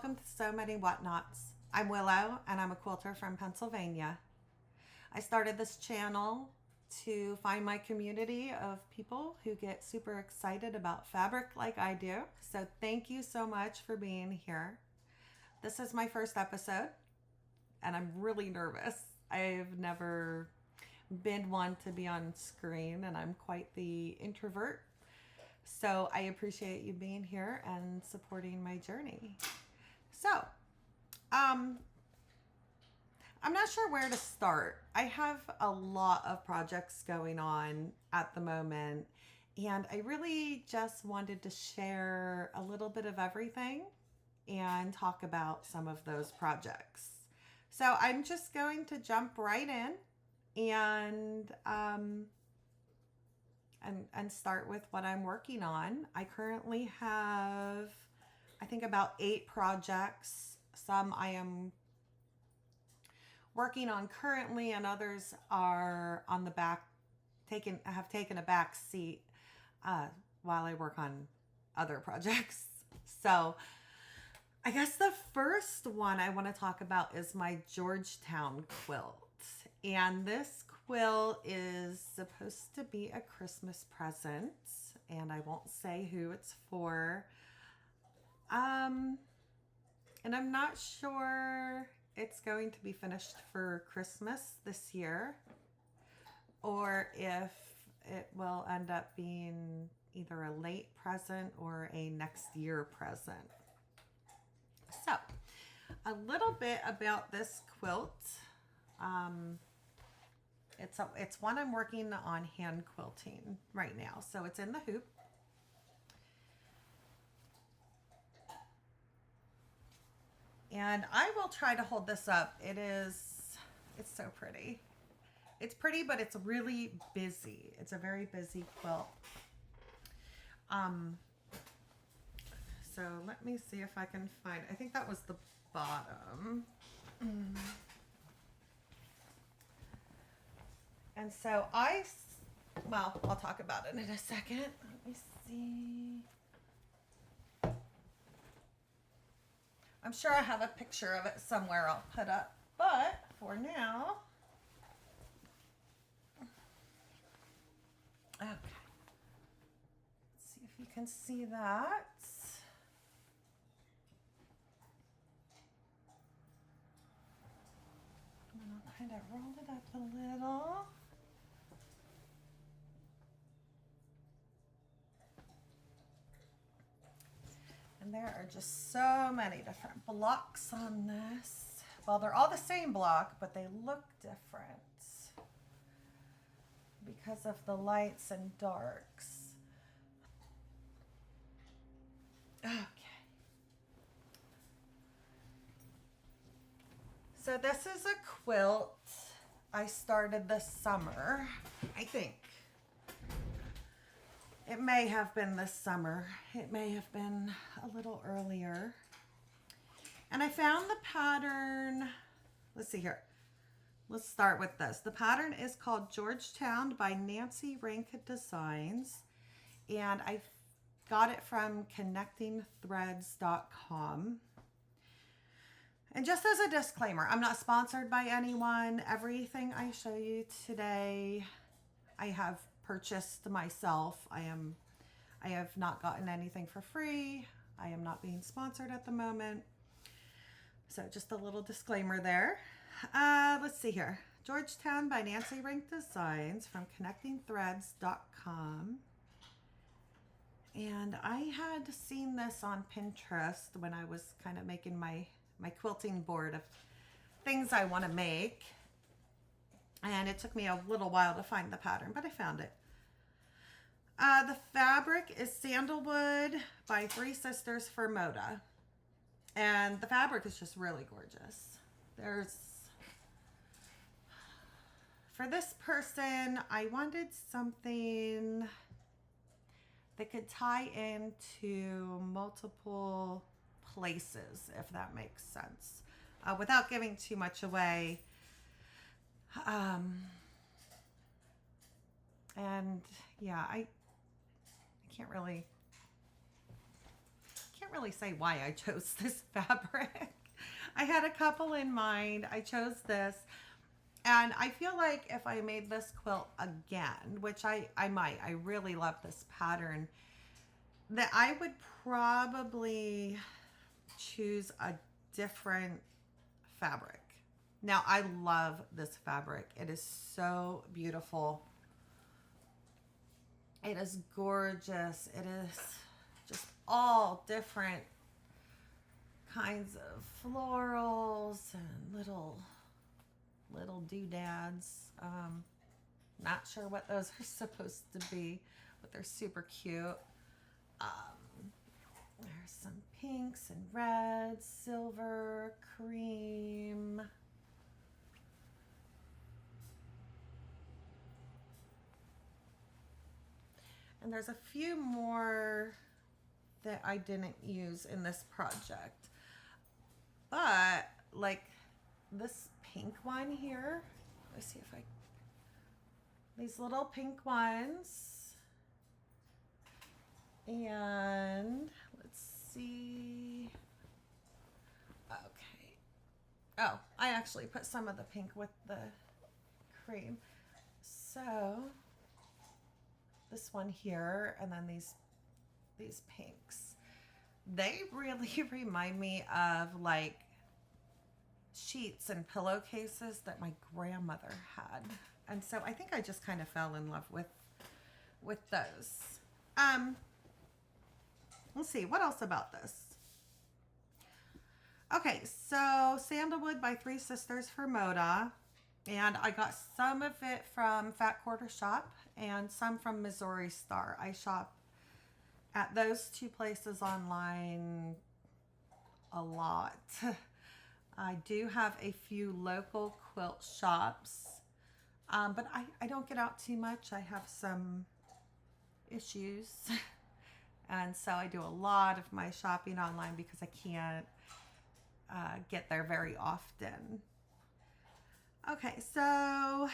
welcome to So Many Whatnots. I'm Willow and I'm a quilter from Pennsylvania. I started this channel to find my community of people who get super excited about fabric like I do. So thank you so much for being here. This is my first episode and I'm really nervous. I've never been one to be on screen and I'm quite the introvert. So I appreciate you being here and supporting my journey. So, I'm not sure where to start. I have a lot of projects going on at the moment, and I really just wanted to share a little bit of everything and talk about some of those projects. So I'm just going to jump right in and start with what I'm working on. I currently have, I think, about 8 projects. Some I am working on currently, and others are on the back, have taken a back seat while I work on other projects. So I guess the first one I want to talk about is my Georgetown quilt. And this quilt is supposed to be a Christmas present, and I won't say who it's for. And I'm not sure it's going to be finished for Christmas this year, or if it will end up being either a late present or a next year present. So, a little bit about this quilt. It's one I'm working on hand quilting right now. So it's in the hoop. And I will try to hold this up. It's so pretty. It's pretty, but it's really busy. It's a very busy quilt. So let me see if I can find, I think that was the bottom. And so well, I'll talk about it in a second. Let me see. I'm sure I have a picture of it somewhere I'll put up, but for now, okay. Let's see if you can see that. And I'll kind of roll it up a little. And there are just so many different blocks on this. Well, they're all the same block, but they look different because of the lights and darks. Okay. So this is a quilt I started this summer, I think. It may have been this summer. It may have been a little earlier. And I found the pattern. Let's see here. Let's start with this. The pattern is called Georgetown by Nancy Rink Designs. And I got it from connectingthreads.com. And just as a disclaimer, I'm not sponsored by anyone. Everything I show you today, I have purchased myself. I have not gotten anything for free. I am not being sponsored at the moment. So just a little disclaimer there. Let's see here. Georgetown by Nancy Rink Designs from connectingthreads.com. And I had seen this on Pinterest when I was kind of making my quilting board of things I want to make. And it took me a little while to find the pattern, but I found it. The fabric is Sandalwood by Three Sisters for Moda. And the fabric is just really gorgeous. For this person, I wanted something that could tie into multiple places, if that makes sense, without giving too much away. And yeah, I can't really say why I chose this fabric. I had a couple in mind. I chose this. And I feel like if I made this quilt again, which I might, I really love this pattern, that I would probably choose a different fabric. Now, I love this fabric. It is so beautiful. It is gorgeous. It is just all different kinds of florals and little doodads. Not sure what those are supposed to be, but they're super cute. There's some pinks and reds, silver, cream. And there's a few more that I didn't use in this project. But like this pink one here, let's see if I, these little pink ones. And let's see. Okay. Oh, I actually put some of the pink with the cream. So this one here, and then these pinks. They really remind me of like sheets and pillowcases that my grandmother had. And so I think I just kind of fell in love with those. Let's see, what else about this? Okay, so Sandalwood by Three Sisters for Moda. And I got some of it from Fat Quarter Shop and some from Missouri Star. I shop at those two places online a lot. I do have a few local quilt shops, but I don't get out too much. I have some issues. And so I do a lot of my shopping online because I can't get there very often. Okay, so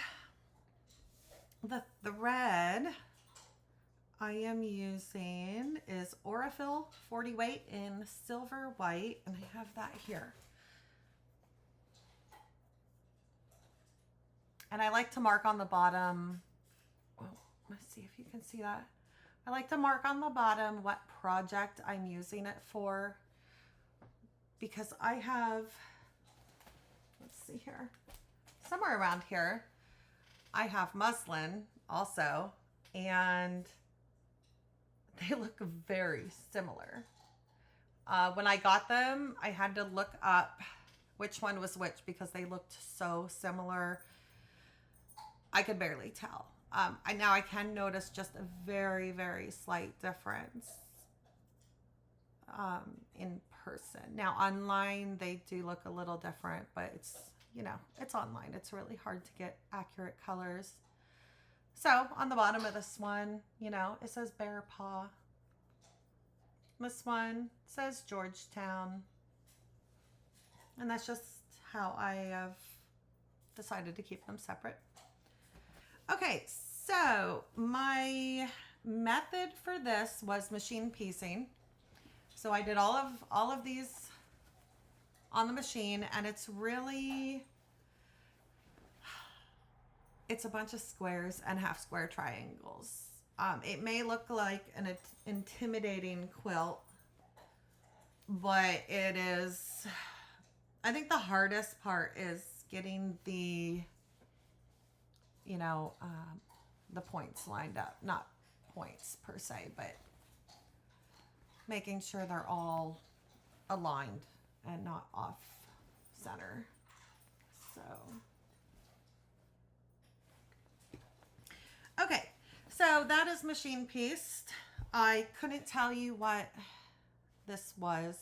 the thread I am using is Aurifil 40 weight in silver white, and I have that here. And I like to mark on the bottom, well, let's see if you can see that. I like to mark on the bottom what project I'm using it for, because I have, let's see here, somewhere around here, I have muslin also, and they look very similar. When I got them, I had to look up which one was which because they looked so similar. I could barely tell. Now I can notice just a very, very slight difference in person. Now online, they do look a little different, but it's, you know, it's online. It's really hard to get accurate colors. So on the bottom of this one, you know, it says Bear Paw. This one says Georgetown. And that's just how I have decided to keep them separate. Okay, so my method for this was machine piecing. So I did all of these on the machine, and it's really, it's a bunch of squares and half square triangles. It may look like an intimidating quilt, but it is, I think the hardest part is getting the, you know, the points lined up. Not points per se, but making sure they're all aligned and not off center. So, okay, so that is machine pieced. I couldn't tell you what this was.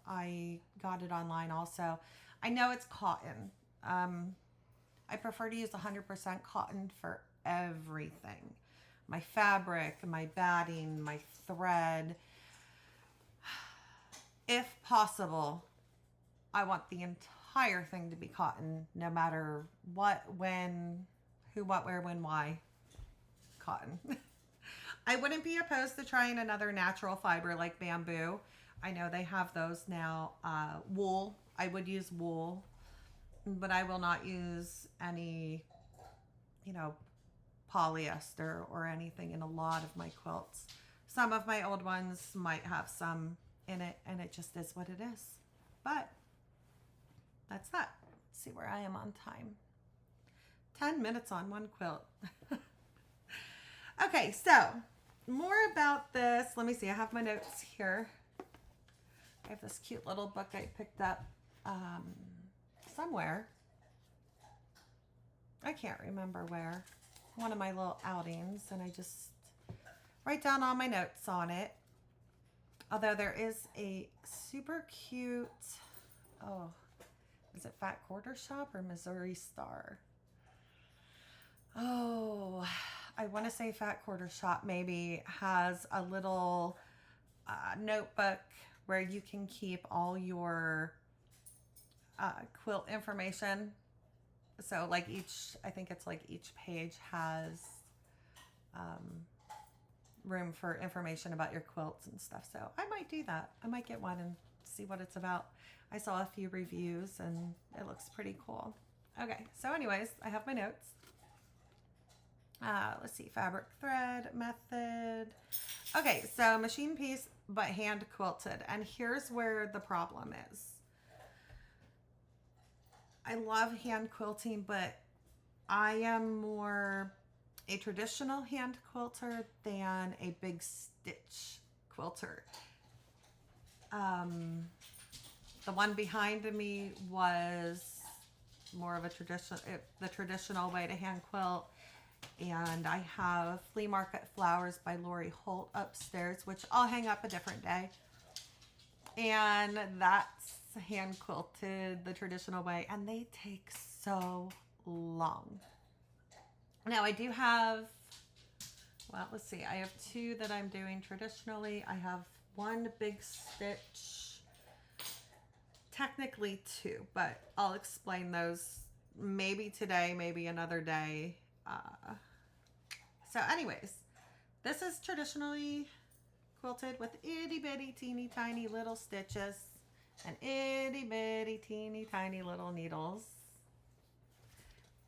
I got it online also. I know it's cotton. I prefer to use 100% cotton for everything. My fabric, my batting, my thread. If possible, I want the entire thing to be cotton, no matter what, when, who, what, where, when, why. Cotton. I wouldn't be opposed to trying another natural fiber like bamboo, I know they have those now. Wool, I would use wool, but I will not use any, you know, polyester or anything in a lot of my quilts. Some of my old ones might have some in it, and it just is what it is. But that's that. Let's see where I am on time. 10 minutes on one quilt. Okay, so more about this. Let me see. I have my notes here. I have this cute little book I picked up somewhere. I can't remember where. One of my little outings, and I just write down all my notes on it. Although there is a super cute, oh, is it Fat Quarter Shop or Missouri Star? Oh, I want to say Fat Quarter Shop maybe has a little notebook where you can keep all your quilt information. So like I think it's like each page has room for information about your quilts and stuff. So I might do that. I might get one and see what it's about. I saw a few reviews and it looks pretty cool. Okay, so anyways, I have my notes. Let's see, fabric thread method. Okay, so machine piece, but hand quilted. And here's where the problem is. I love hand quilting, but I am more a traditional hand quilter than a big stitch quilter. The one behind me was more of a the traditional way to hand quilt. And I have Flea Market Flowers by Lori Holt upstairs, which I'll hang up a different day. And that's hand quilted the traditional way, and they take so long. Now I do have, well, let's see, I have two that I'm doing traditionally. I have one big stitch, technically two, but I'll explain those maybe today, maybe another day. So anyways, this is traditionally quilted with itty bitty teeny tiny little stitches and itty bitty teeny tiny little needles.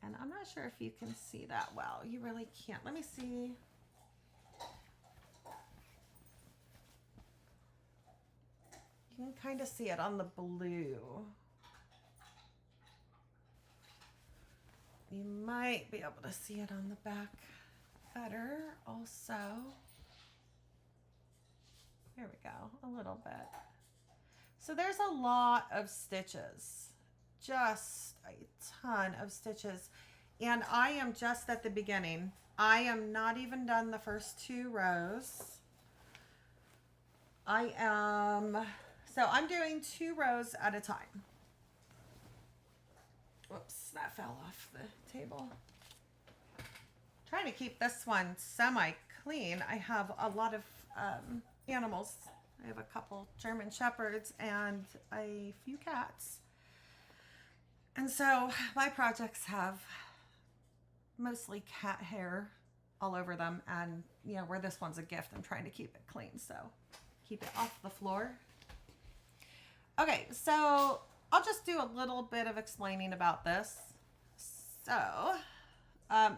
And I'm not sure if you can see that well. You really can't. Let me see. You can kind of see it on the blue. You might be able to see it on the back better also. Here we go, a little bit. So there's a lot of stitches, just a ton of stitches. And I am just at the beginning. I am not even done the first two rows. So I'm doing 2 rows at a time. Whoops, that fell off the table. Trying to keep this one semi-clean. I have a lot of animals. I have a couple German Shepherds and a few cats. And so my projects have mostly cat hair all over them. And, you know, where this one's a gift, I'm trying to keep it clean. So keep it off the floor. Okay, so I'll just do a little bit of explaining about this. So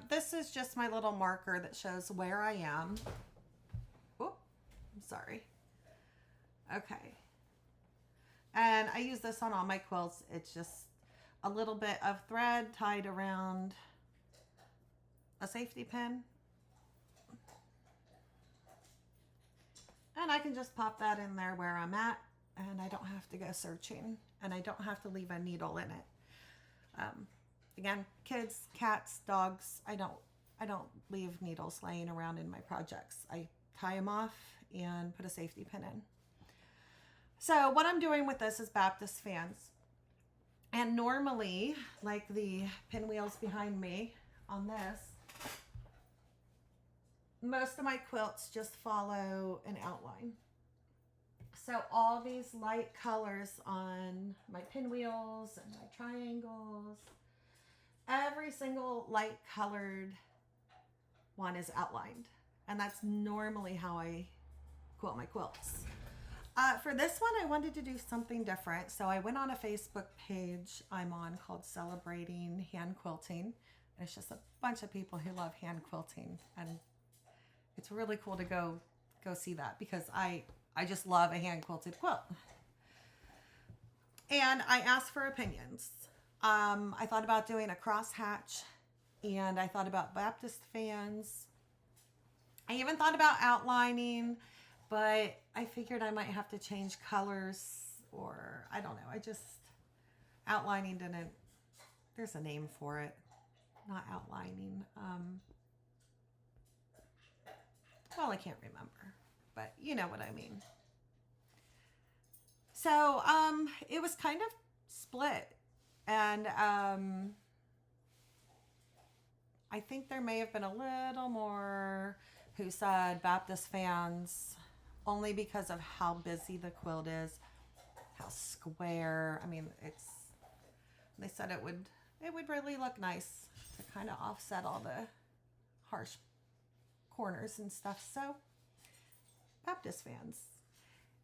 this is just my little marker that shows where I am. Oop, I'm sorry. Okay. And I use this on all my quilts. It's just a little bit of thread tied around a safety pin. And I can just pop that in there where I'm at, and I don't have to go searching, and I don't have to leave a needle in it. Again, kids, cats, dogs, I don't leave needles laying around in my projects. I tie them off and put a safety pin in. So what I'm doing with this is Baptist fans. And normally, like the pinwheels behind me on this, most of my quilts just follow an outline. So all these light colors on my pinwheels and my triangles, every single light colored one is outlined. And that's normally how I quilt my quilts. For this one, I wanted to do something different. So I went on a Facebook page I'm on called Celebrating Hand Quilting. And it's just a bunch of people who love hand quilting. And it's really cool to go see that because I just love a hand quilted quilt. And I asked for opinions. I thought about doing a crosshatch, and I thought about Baptist fans. I even thought about outlining, but I figured I might have to change colors, or I don't know. Outlining didn't, there's a name for it. Not outlining. Well, I can't remember, but you know what I mean. So, it was kind of split, and I think there may have been a little more who said Baptist fans only because of how busy the quilt is, how square. I mean, they said it would really look nice to kind of offset all the harsh corners and stuff. So, Baptist fans.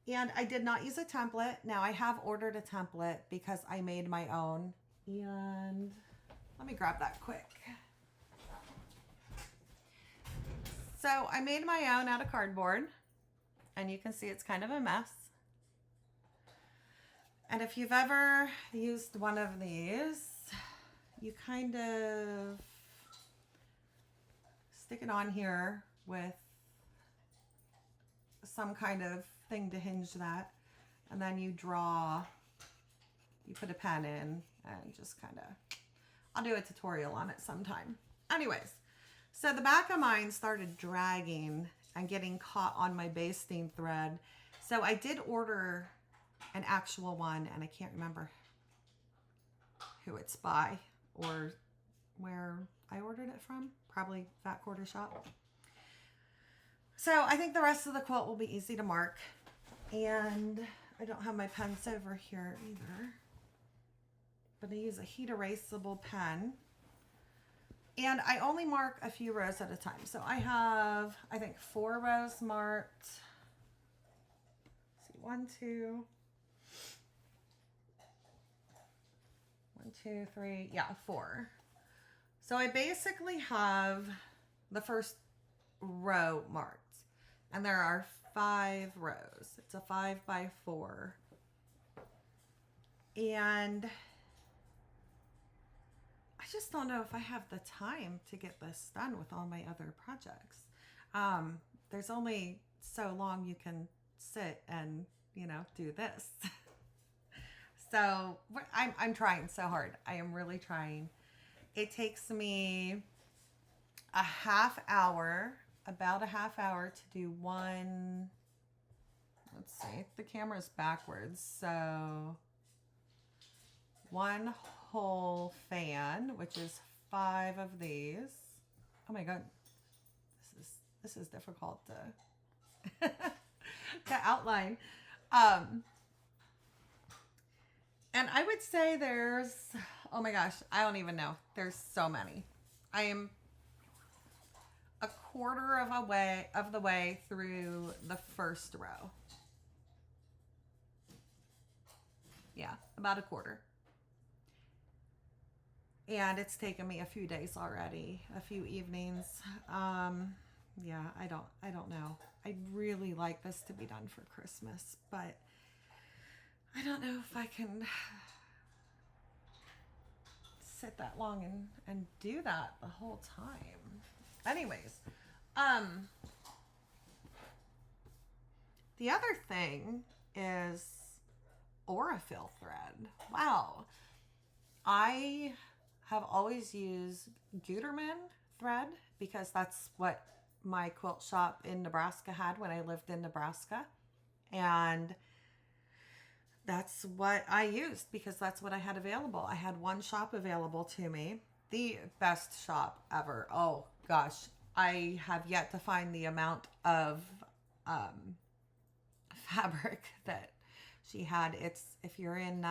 And I did not use a template. Now I have ordered a template because I made my own. And let me grab that quick. So I made my own out of cardboard. And you can see it's kind of a mess. And if you've ever used one of these, you kind of stick it on here with some kind of thing to hinge that, and then you put a pen in and just kind of, I'll do a tutorial on it sometime. Anyways, so the back of mine started dragging and getting caught on my basting thread. So I did order an actual one, and I can't remember who it's by or where I ordered it from. Probably Fat Quarter Shop. So I think the rest of the quilt will be easy to mark. And I don't have my pens over here either. But I use a heat erasable pen. And I only mark a few rows at a time. So I have, I think, 4 rows marked. Let's see, 1, 2. 1, 2, 3. Yeah, 4. So I basically have the first row marked. And there are 5 rows. It's a 5 by 4. And I just don't know if I have the time to get this done with all my other projects. There's only so long you can sit and, do this. So I'm trying so hard. I am really trying. It takes me about a half hour to do one. Let's see, the camera's backwards. So 1 whole fan, which is 5 of these. Oh my God, this is difficult to outline. And I would say there's, oh my gosh, I don't even know. There's so many. I am a quarter of the way through the first row. Yeah, about a quarter. And it's taken me a few days already, a few evenings. Yeah, I don't know. I'd really like this to be done for Christmas, but I don't know if I can sit that long and do that the whole time. Anyways, the other thing is Aurifil thread. Wow. I have always used Gutermann thread because that's what my quilt shop in Nebraska had when I lived in Nebraska. And that's what I used because that's what I had available. I had one shop available to me. The best shop ever. Oh gosh. I have yet to find the amount of fabric that she had. It's, if you're in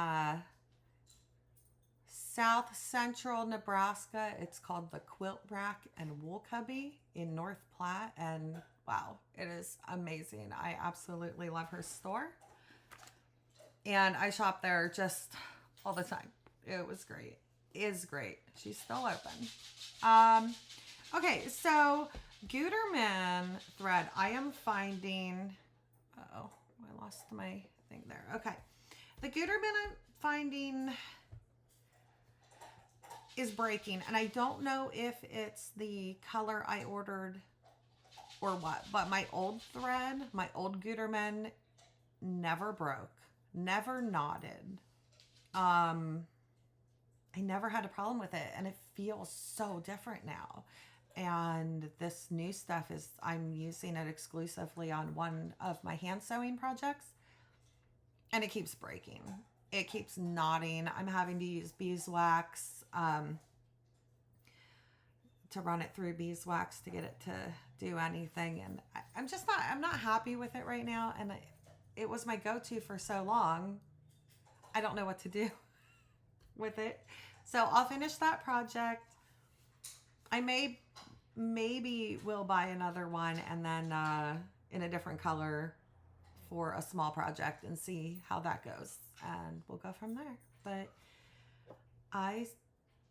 South Central Nebraska, it's called the Quilt Rack and Wool Cubby in North Platte. And wow, it is amazing. I absolutely love her store. And I shop there just all the time. It was great. Is great. She's still open. Okay, so Gutermann thread. I am finding, oh, I lost my thing there. Okay. The Gutermann I'm finding is breaking, and I don't know if it's the color I ordered or what, but my old thread, my old Gutermann never broke, never knotted. I never had a problem with it, and it feels so different now. And this new stuff is, I'm using it exclusively on one of my hand sewing projects, and it keeps breaking. It keeps knotting. I'm having to use beeswax to run it through beeswax to get it to do anything. And I'm not happy with it right now. And it was my go-to for so long. I don't know what to do with it. So I'll finish that project. I maybe will buy another one and then in a different color for a small project and see how that goes, and we'll go from there. But I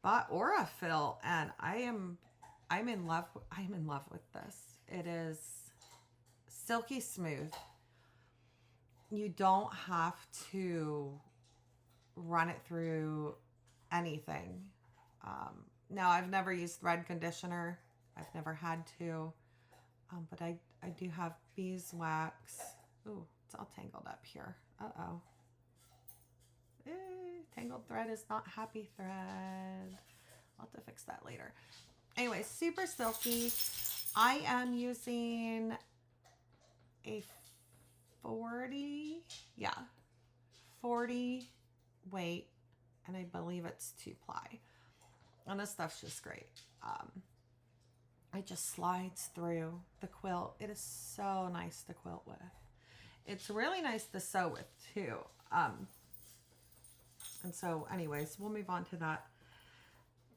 bought Aurifil, and I'm in love with this. It is silky smooth. You don't have to run it through anything. Now, I've never used thread conditioner. I've never had to, but I do have beeswax. Ooh, it's all tangled up here. Uh-oh. Tangled thread is not happy thread. I'll have to fix that later. Anyway, super silky. I am using a 40 weight, and I believe it's 2-ply. And this stuff's just great. It just slides through the quilt. It is so nice to quilt with. It's really nice to sew with too. And so anyways, we'll move on to that.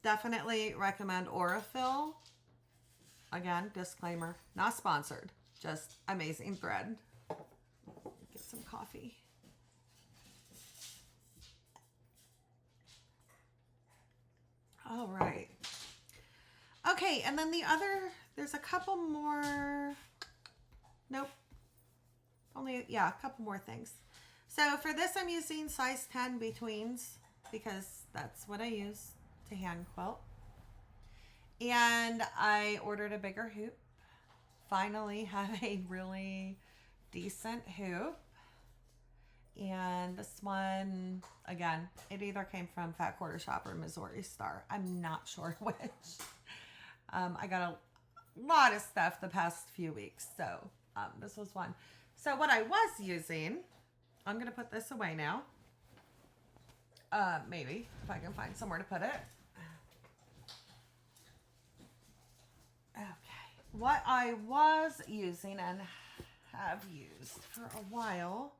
Definitely recommend Aurifil. Again, disclaimer, not sponsored, just amazing thread. Get some coffee. All right. Okay, and then there's a couple more, nope. A couple more things. So for this, I'm using size 10 betweens because that's what I use to hand quilt. And I ordered a bigger hoop. Finally have a really decent hoop. And this one, again, it either came from Fat Quarter Shop or Missouri Star. I'm not sure which. I got a lot of stuff the past few weeks, so this was one. So what I was using, I'm going to put this away now. Maybe, if I can find somewhere to put it. Okay. What I was using and have used for a while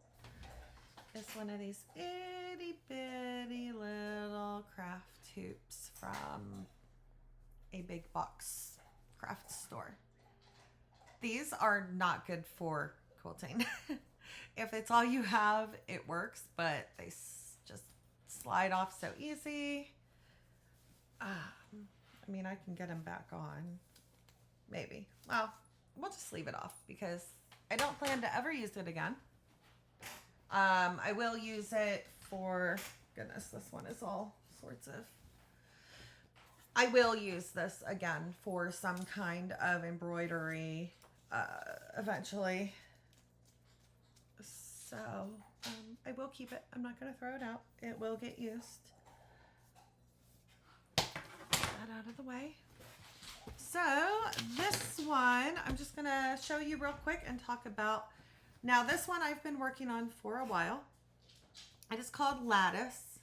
is one of these itty bitty little craft hoops from a big box craft store. These are not good for quilting. If it's all you have, it works, but they just slide off so easy. I mean, I can get them back on. Maybe. Well, we'll just leave it off because I don't plan to ever use it again. I will use it for, goodness, this one is all sorts of, I will use this again for some kind of embroidery eventually. So I will keep it. I'm not going to throw it out. It will get used. Get that out of the way. So this one, I'm just going to show you real quick and talk about. Now this one I've been working on for a while. It is called Lattice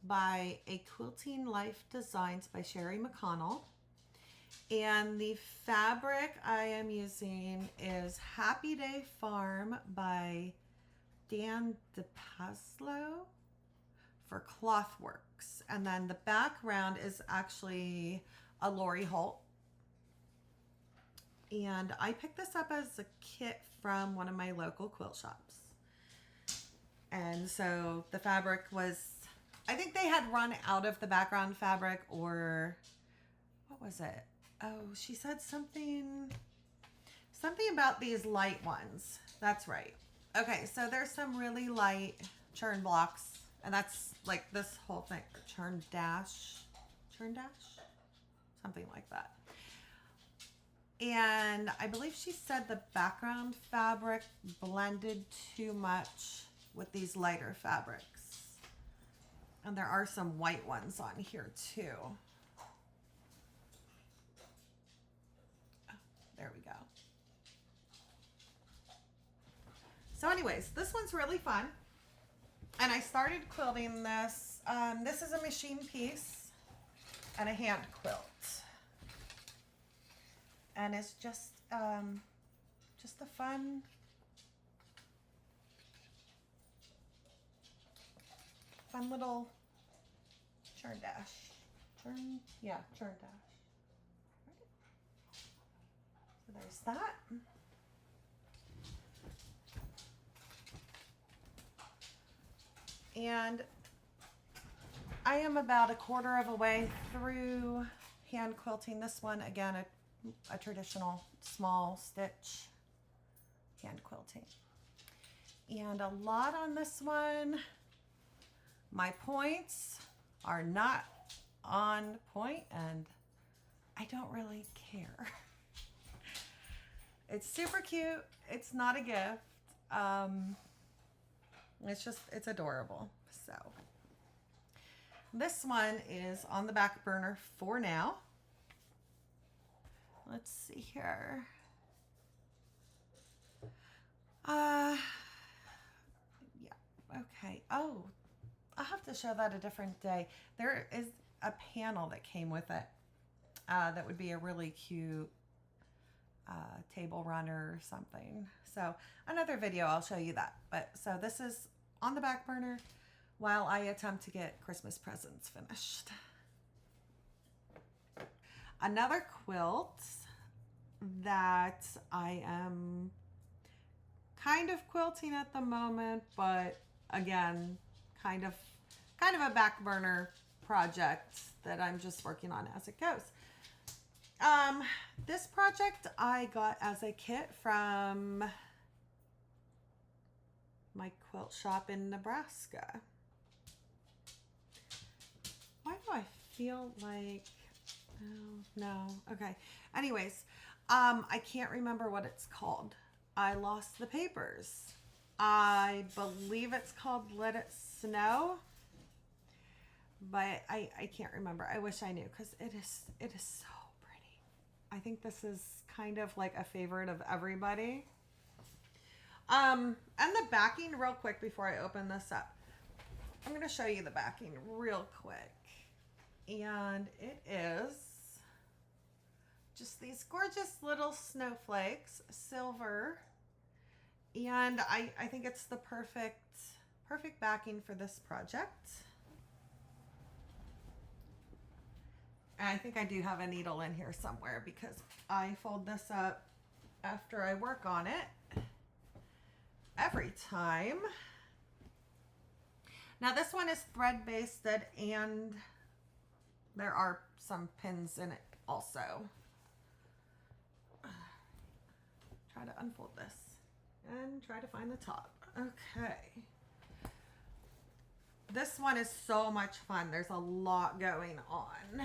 by A Quilting Life Designs by Sherri McConnell. And the fabric I am using is Happy Day Farm by Dan DiPaslo for Clothworks. And then the background is actually a Lori Holt And I picked this up as a kit from one of my local quilt shops. And so the fabric was, I think they had run out of the background fabric, or what was it? Oh, she said something about these light ones. That's right. Okay, so there's some really light churn blocks, and that's like this whole thing, churn dash, something like that. And I believe she said the background fabric blended too much with these lighter fabrics. And there are some white ones on here too. Oh, there we go. So anyways, this one's really fun. And I started quilting this. This is a machine piece and a hand quilt. And it's just a fun little churn dash. Churn dash. Right. So there's that. And I am about a quarter of a way through hand quilting this one. Again, a traditional small stitch hand quilting. And a lot on this one. My points are not on point, and I don't really care. It's super cute. It's not a gift. It's adorable. So this one is on the back burner for now. Let's see here. Yeah, okay. Oh, I'll have to show that a different day. There is a panel that came with it that would be a really cute table runner or something. So another video, I'll show you that. But so this is on the back burner while I attempt to get Christmas presents finished. Another quilt that I am kind of quilting at the moment, but again, kind of a back burner project that I'm just working on as it goes. This project I got as a kit from my quilt shop in Nebraska. Why do I feel like, oh, no, okay. Anyways, I can't remember what it's called. I lost the papers. I believe it's called Let It Snow, but I can't remember. I wish I knew, because it is so pretty. I think this is kind of like a favorite of everybody. And the backing, real quick before I open this up, I'm going to show you the backing real quick. And it is just these gorgeous little snowflakes, silver. And I think it's the perfect backing for this project. And I think I do have a needle in here somewhere, because I fold this up after I work on it every time. Now this one is thread basted, and there are some pins in it also. Try to unfold this and try to find the top. Okay. This one is so much fun. There's a lot going on.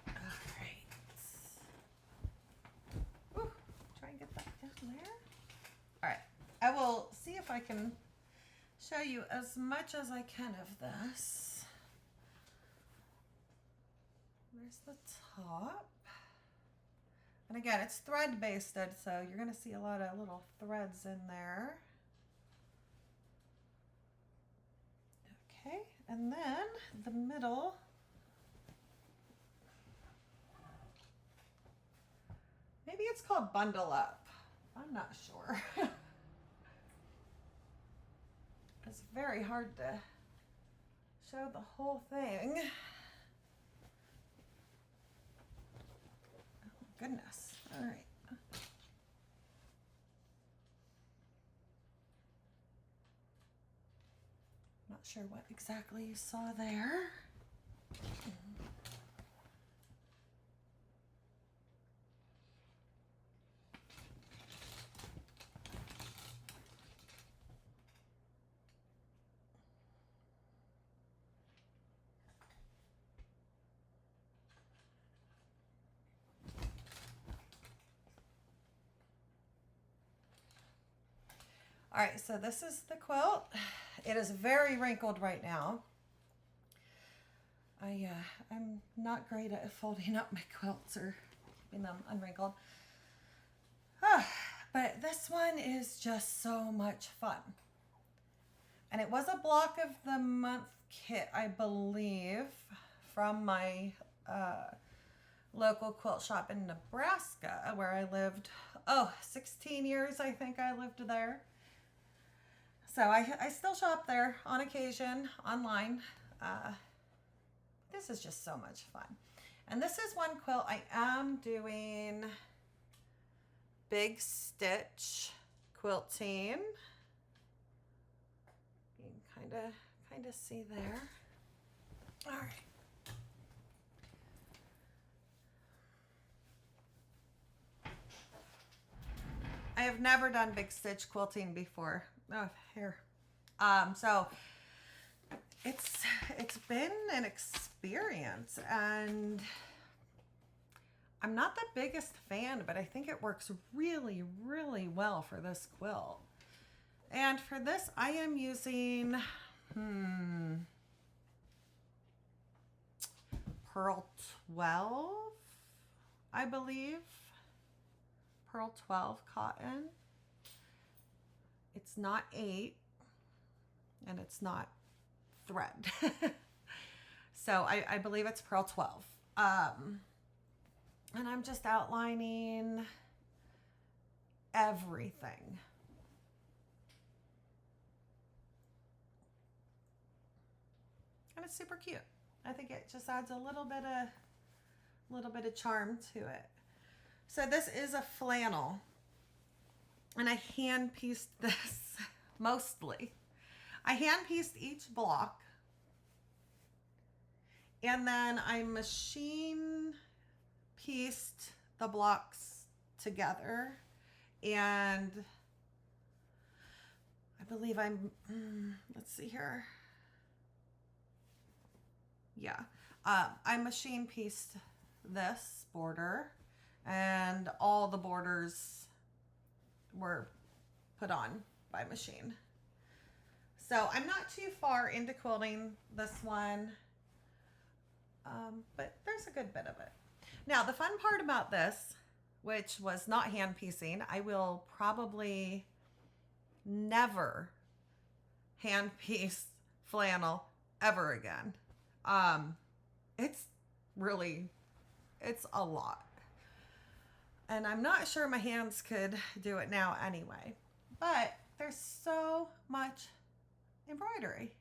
Alright. Try and get that down there. Alright. I will see if I can show you as much as I can of this. There's the top. And again, it's thread basted, so you're going to see a lot of little threads in there. Okay, and then the middle. Maybe it's called Bundle Up. I'm not sure. It's very hard to show the whole thing. goodness. All right. Not sure what exactly you saw there. All right, so this is the quilt. It is very wrinkled right now. I'm not great at folding up my quilts or keeping them unwrinkled. But this one is just so much fun. And it was a block of the month kit, I believe, from my local quilt shop in Nebraska, where I lived, 16 years I think I lived there. So I still shop there on occasion online. This is just so much fun. And this is one quilt I am doing big stitch quilting. You can kind of see there. All right. I have never done big stitch quilting before. Oh, here. So it's been an experience, and I'm not the biggest fan, but I think it works really, really well for this quilt. And for this, I am using Pearl 12, I believe. Pearl 12 cotton. It's not 8, and it's not thread. So I believe it's Pearl 12. And I'm just outlining everything. And it's super cute. I think it just adds a little bit of charm to it. So this is a flannel, and I hand pieced this mostly. I hand pieced each block, and then I machine pieced the blocks together, and I believe let's see here. Yeah, I machine pieced this border, and all the borders were put on by machine. So I'm not too far into quilting this one, but there's a good bit of it. Now, the fun part about this, which was not hand piecing, I will probably never hand piece flannel ever again. It's a lot. And I'm not sure my hands could do it now anyway. But there's so much embroidery.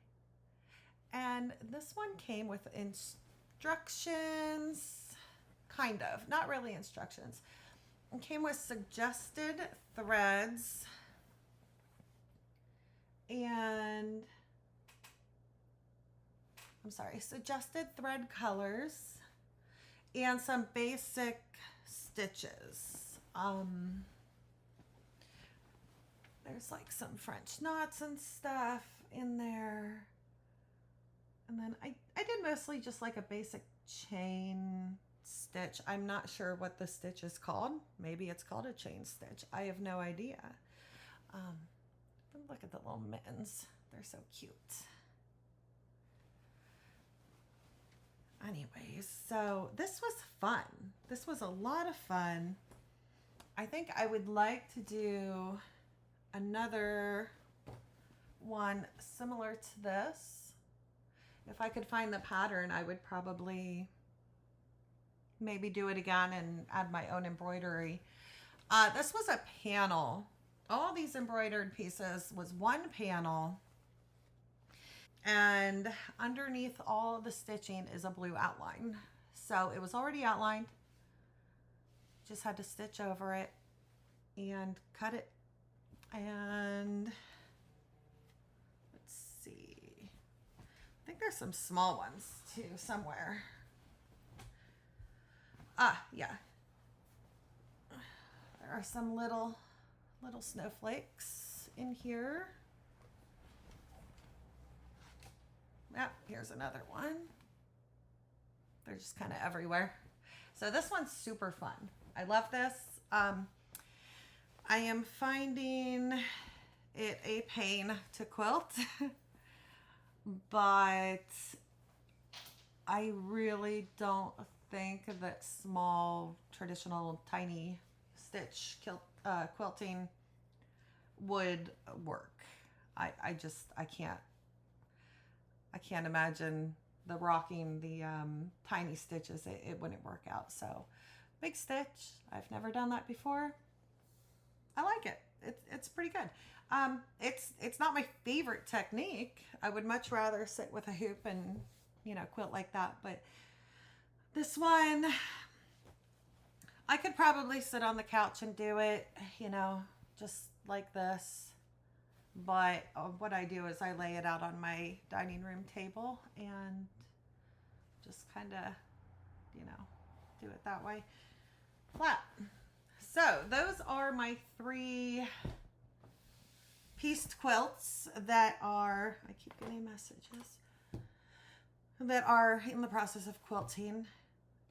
And this one came with instructions, kind of, not really instructions. It came with suggested threads and suggested thread colors and some basic stitches. There's like some French knots and stuff in there. And then I did mostly just like a basic chain stitch. I'm not sure what the stitch is called. Maybe it's called a chain stitch. I have no idea. Look at the little mittens. They're so cute. Anyways, so this was fun. This was a lot of fun. I think I would like to do another one similar to this. If I could find the pattern, I would probably maybe do it again and add my own embroidery. This was a panel. All these embroidered pieces was one panel. And underneath all the stitching is a blue outline. So it was already outlined. just had to stitch over it and cut it. And let's see, I think there's some small ones too somewhere. Ah, yeah. There are some little snowflakes in here. Yeah, here's another one. They're just kind of everywhere. So this one's super fun. I love this. I am finding it a pain to quilt, but I really don't think that small, traditional, tiny stitch quilting would work. I can't imagine the rocking the tiny stitches. It wouldn't work out. So big stitch. I've never done that before. I like it. It's pretty good. It's not my favorite technique. I would much rather sit with a hoop and, you know, quilt like that. But this one, I could probably sit on the couch and do it, you know, just like this. But what I do is I lay it out on my dining room table and just kind of, you know, do it that way. Flat. So those are my 3 pieced quilts that are, I keep getting messages, that are in the process of quilting.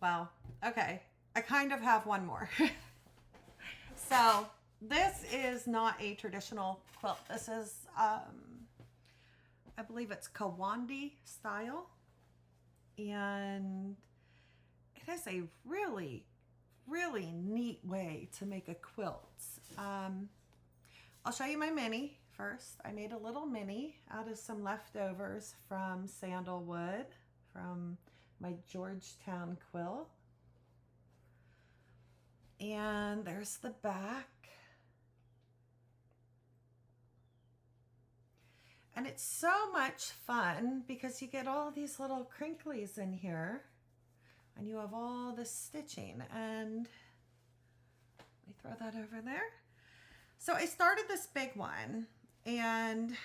Well, okay, I kind of have one more. So this is not a traditional quilt. This is, I believe it's Kawwandi style. And it is a really, really neat way to make a quilt. I'll show you my mini first. I made a little mini out of some leftovers from Sandalwood, from my Georgetown Quilt. And there's the back. And it's so much fun because you get all these little crinklies in here and you have all this stitching. And let me throw that over there. So I started this big one and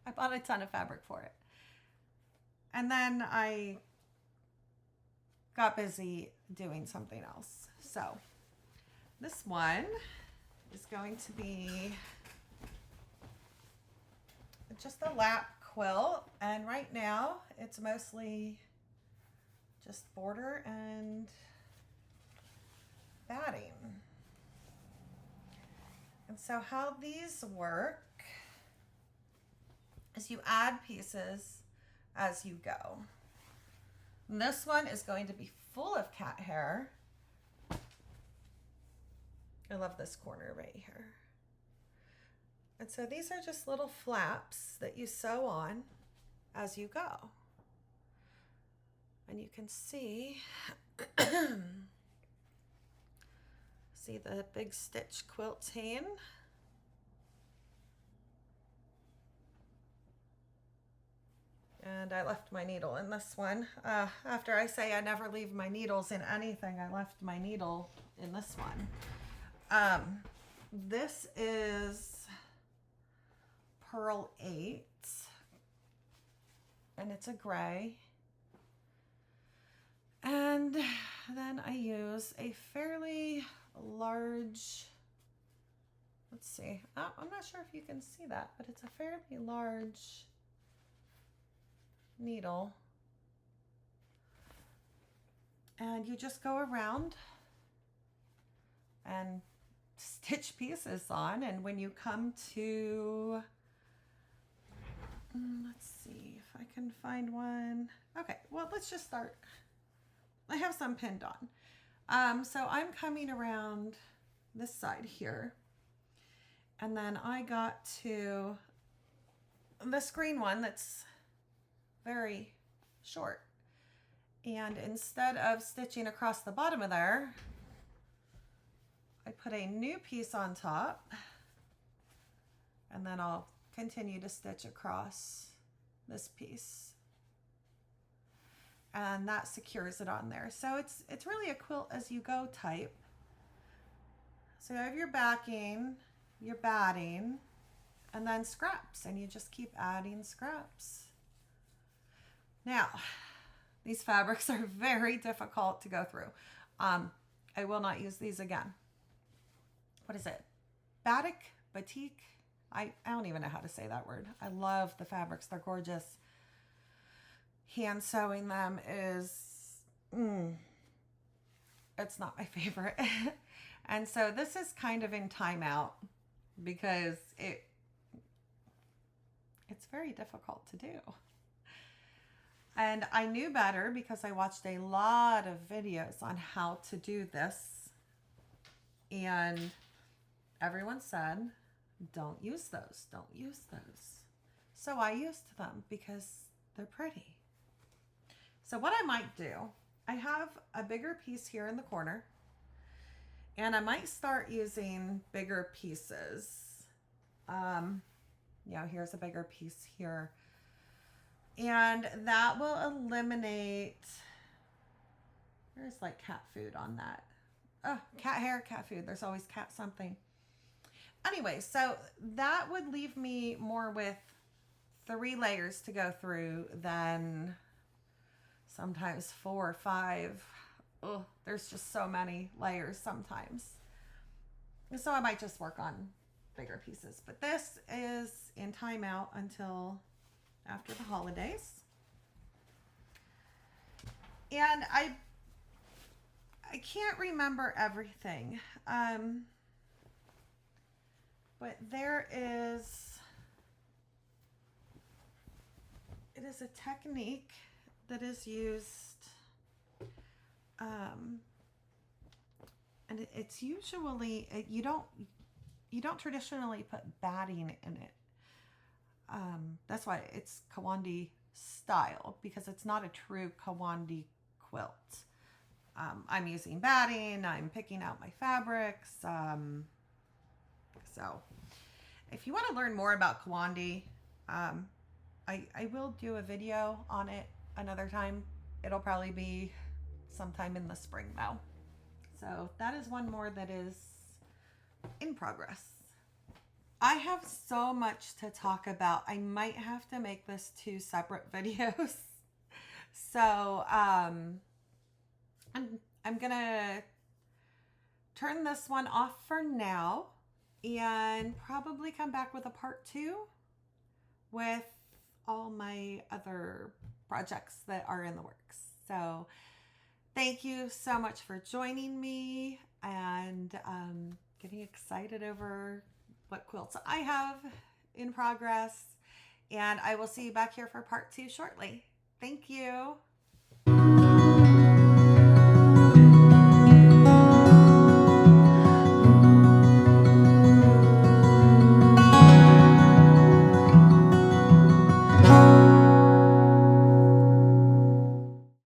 I bought a ton of fabric for it. And then I got busy doing something else. So this one is going to be just a lap quilt, and right now it's mostly just border and batting. And so how these work is you add pieces as you go. And this one is going to be full of cat hair. I love this corner right here. And so these are just little flaps that you sew on as you go. And you can see, see the big stitch quilting. And I left my needle in this one. After I say I never leave my needles in anything, I left my needle in this one. This is Pearl 8, and it's a gray. And then I use a fairly large, let's see, I'm not sure if you can see that, but it's a fairly large needle. And you just go around and stitch pieces on, and when you come to, let's see if I can find one. Okay, well, let's just start. I have some pinned on. So I'm coming around this side here, and then I got to this green one that's very short, and instead of stitching across the bottom of there, I put a new piece on top, and then I'll continue to stitch across this piece. and that secures it on there. So it's really a quilt as you go type. So you have your backing, your batting, and then scraps, and you just keep adding scraps. Now, these fabrics are very difficult to go through. I will not use these again. What is it? Batik? I don't even know how to say that word. I love the fabrics. They're gorgeous. Hand sewing them is, it's not my favorite. And so this is kind of in timeout because it's very difficult to do. And I knew better because I watched a lot of videos on how to do this. And everyone said, don't use those, don't use those. So I used them because they're pretty. So what I might do, I have a bigger piece here in the corner, and I might start using bigger pieces. Here's a bigger piece here. And that will eliminate, there's like cat food on that. Oh, cat hair, cat food. There's always cat something. Anyway, so that would leave me more with 3 layers to go through than sometimes 4 or 5. Oh, there's just so many layers sometimes. So I might just work on bigger pieces. But this is in timeout until after the holidays. And I can't remember everything. But it is a technique that is used, and it's usually, you don't traditionally put batting in it. That's why it's Kawwandi style, because it's not a true Kawwandi quilt. I'm using batting, I'm picking out my fabrics. So if you want to learn more about Kawwandi, I will do a video on it another time. It'll probably be sometime in the spring though. So that is one more that is in progress. I have so much to talk about. I might have to make this 2 separate videos. So I'm gonna turn this one off for now and probably come back with a part 2 with all my other projects that are in the works. So thank you so much for joining me and getting excited over what quilts I have in progress. And I will see you back here for part 2 shortly. Thank you.